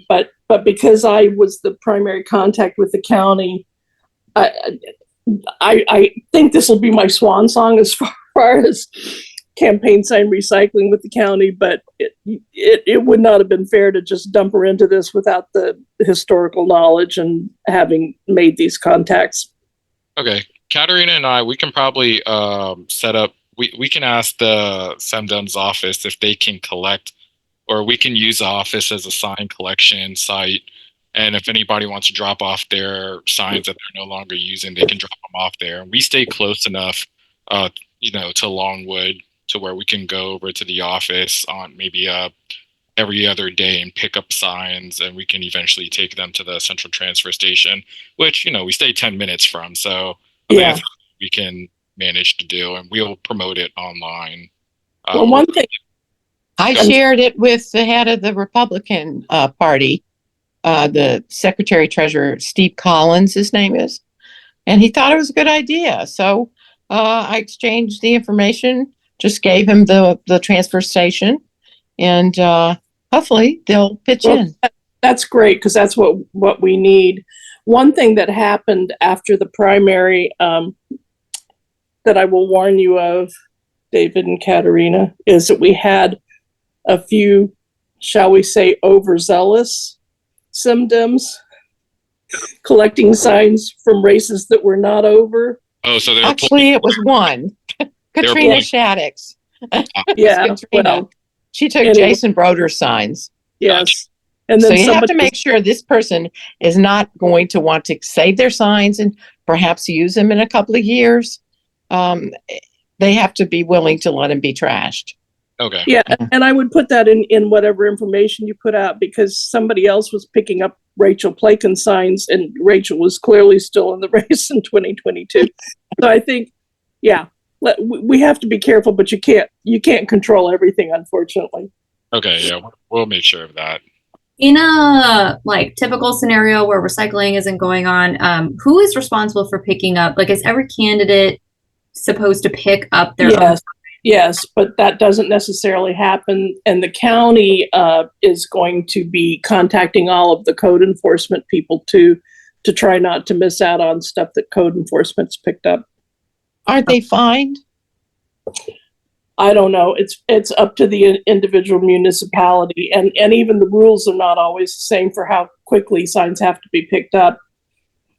but because I was the primary contact with the county, I, I think this will be my swan song as far as campaign sign recycling with the county, but it would not have been fair to just dump her into this without the historical knowledge and having made these contacts. Okay, Katerina and I, we can probably set up. We can ask the SemDems office if they can collect, or we can use the office as a sign collection site. And if anybody wants to drop off their signs that they're no longer using, they can drop them off there. We stay close enough, to Longwood to where we can go over to the office on maybe every other day and pick up signs, and we can eventually take them to the central transfer station, which we stay 10 minutes from. So I think that's we can manage to do, and we'll promote it online. Well, one thing I shared it with the head of the Republican Party, the Secretary Treasurer, Steve Collins, his name is, and he thought it was a good idea. So I exchanged the information, just gave him the transfer station, and hopefully they'll pitch in. That's great, because that's what we need. One thing that happened after the primary that I will warn you of, David and Katerina, is that we had a few, shall we say, overzealous SemDems collecting signs from races that were not over. Oh, so actually it was one, Katrina Shaddix. Yeah, Katrina. well, she took Jason Broder's signs. Yes. And then so you have to make sure this person is not going to want to save their signs and perhaps use them in a couple of years. They have to be willing to let them be trashed. Okay. Yeah, and I would put that in whatever information you put out, because somebody else was picking up Rachel Plakin's signs, and Rachel was clearly still in the race in 2022. So I think, we have to be careful, but you can't control everything, unfortunately. Okay, yeah, we'll make sure of that. In a typical scenario where recycling isn't going on, who is responsible for picking up? Is every candidate supposed to pick up their own? Yes, but that doesn't necessarily happen. And the county is going to be contacting all of the code enforcement people to try not to miss out on stuff that code enforcement's picked up. Aren't they fined? I don't know. It's up to the individual municipality, and even the rules are not always the same for how quickly signs have to be picked up.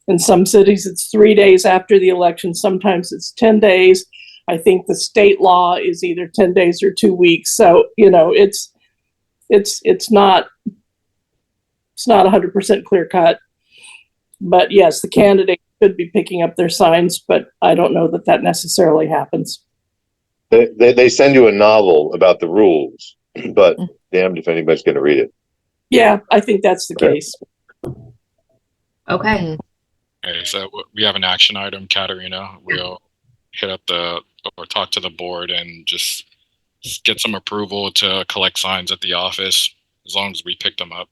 In some cities, it's 3 days after the election. Sometimes it's 10 days. I think the state law is either 10 days or 2 weeks. So, it's not 100% clear cut. But yes, the candidate could be picking up their signs, but I don't know that necessarily happens. They send you a novel about the rules, but damned if anybody's going to read it. Yeah, I think that's the case. Okay. Okay, so we have an action item, Katerina. We'll hit up or talk to the board and just get some approval to collect signs at the office, as long as we pick them up.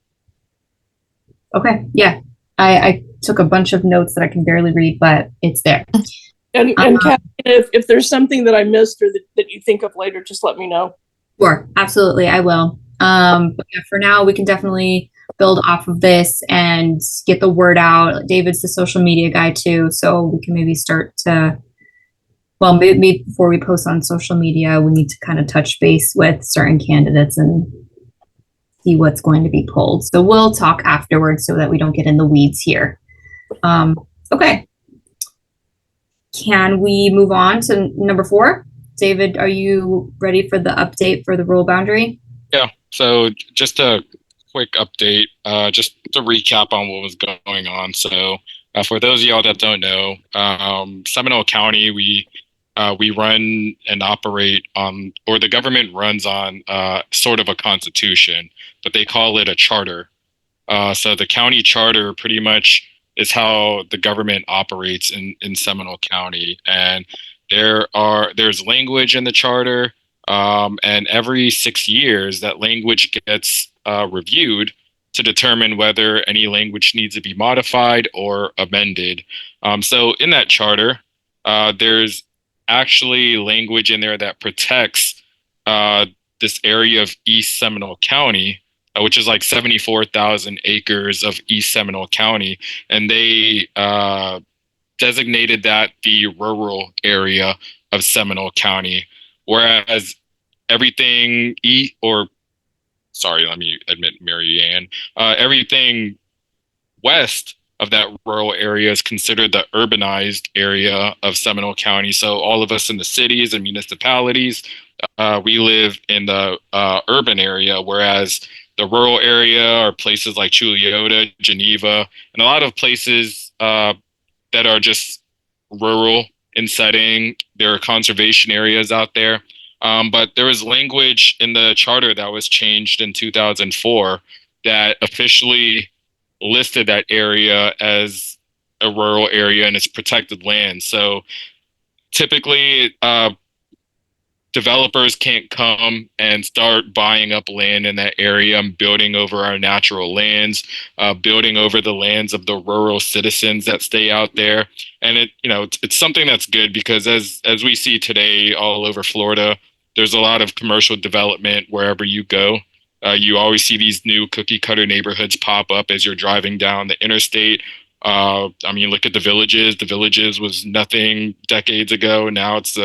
Okay, yeah. I took a bunch of notes that I can barely read, but it's there. And Katerina, if there's something that I missed or that you think of later, just let me know. Sure, absolutely, I will. But yeah, for now, we can definitely build off of this and get the word out. David's the social media guy too, so we can maybe start to, well, maybe before we post on social media, we need to kind of touch base with certain candidates and see what's going to be pulled. So we'll talk afterwards so that we don't get in the weeds here. Okay. Can we move on to number 4? David, are you ready for the update for the rule boundary? Yeah, so just a quick update, just to recap on what was going on. So for those of y'all that don't know, Seminole County, we run and operate on, or the government runs on sort of a constitution, but they call it a charter. So the county charter pretty much is how the government operates in Seminole County. And there's language in the charter, and every 6 years that language gets reviewed to determine whether any language needs to be modified or amended. So in that charter, there's actually language in there that protects this area of East Seminole County which is like 74,000 acres of East Seminole County, and they designated that the rural area of Seminole County, whereas everything sorry, let me admit Mary Ann, everything west of that rural area is considered the urbanized area of Seminole County. So all of us in the cities and municipalities, we live in the urban area, whereas the rural area are places like Chuliota, Geneva, and a lot of places that are just rural in setting. There are conservation areas out there. But there was language in the charter that was changed in 2004 that officially listed that area as a rural area and it's protected land. So typically, developers can't come and start buying up land in that area and building over our natural lands, building over the lands of the rural citizens that stay out there. And it's something that's good because as we see today all over Florida, there's a lot of commercial development wherever you go. You always see these new cookie cutter neighborhoods pop up as you're driving down the interstate. I mean, look at the Villages. The Villages was nothing decades ago. Now it's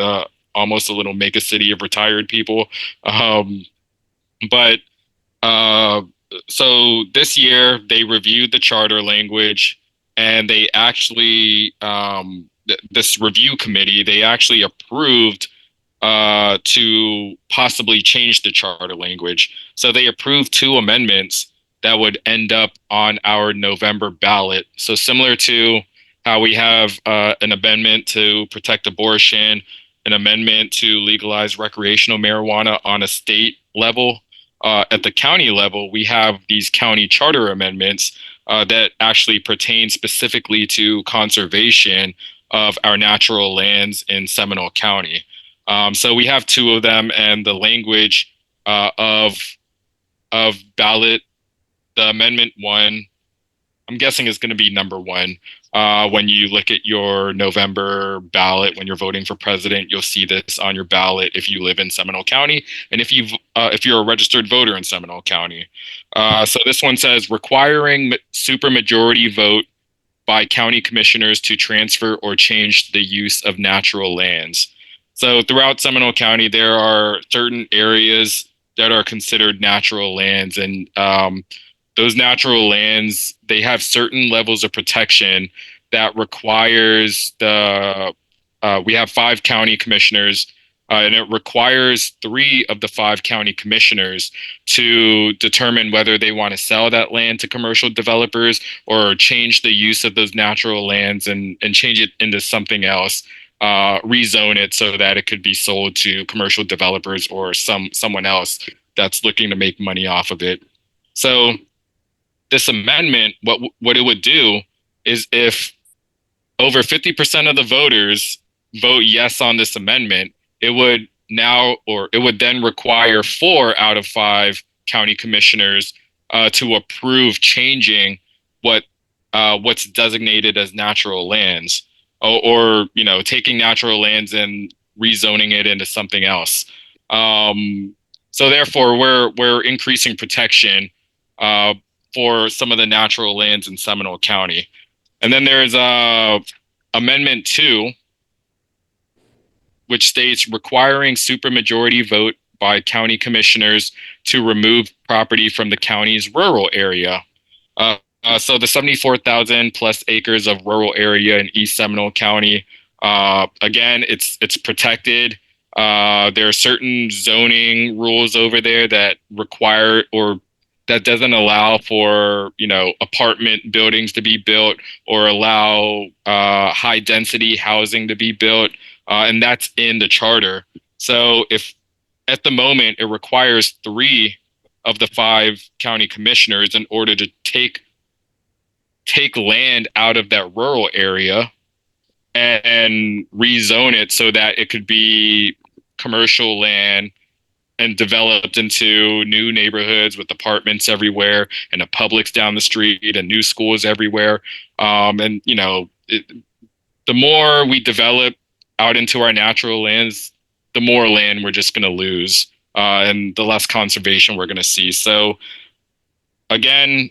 almost a little mega city of retired people. But so this year they reviewed the charter language, and they actually this review committee, they actually approved to possibly change the charter language. So they approved two amendments that would end up on our November ballot. So similar to how we have an amendment to protect abortion, an amendment to legalize recreational marijuana on a state level. At the county level, we have these county charter amendments that actually pertain specifically to conservation of our natural lands in Seminole County. So we have two of them, and the language of ballot, the amendment one, I'm guessing is going to be number one. When you look at your November ballot, when you're voting for president, you'll see this on your ballot if you live in Seminole County, and if you're a registered voter in Seminole County. So this one says requiring supermajority vote by county commissioners to transfer or change the use of natural lands. So throughout Seminole County, there are certain areas that are considered natural lands, and those natural lands, they have certain levels of protection that requires we have 5 county commissioners, and it requires 3 of the 5 county commissioners to determine whether they want to sell that land to commercial developers or change the use of those natural lands and change it into something else, rezone it so that it could be sold to commercial developers or someone else that's looking to make money off of it. So this amendment, what it would do is if over 50% of the voters vote yes on this amendment, it would then require 4 out of 5 county commissioners to approve changing what's designated as natural lands, or taking natural lands and rezoning it into something else. So therefore, we're increasing protection for some of the natural lands in Seminole County. And then there's Amendment 2, which states requiring supermajority vote by county commissioners to remove property from the county's rural area. So the 74,000 plus acres of rural area in East Seminole County, again, it's protected. There are certain zoning rules over there that require or that doesn't allow for apartment buildings to be built or allow high density housing to be built, and that's in the charter. So if at the moment it requires 3 of the 5 county commissioners in order to take land out of that rural area and rezone it so that it could be commercial land and developed into new neighborhoods with apartments everywhere and a Publix down the street and new schools everywhere. And the more we develop out into our natural lands, the more land we're just going to lose, and the less conservation we're going to see. So again,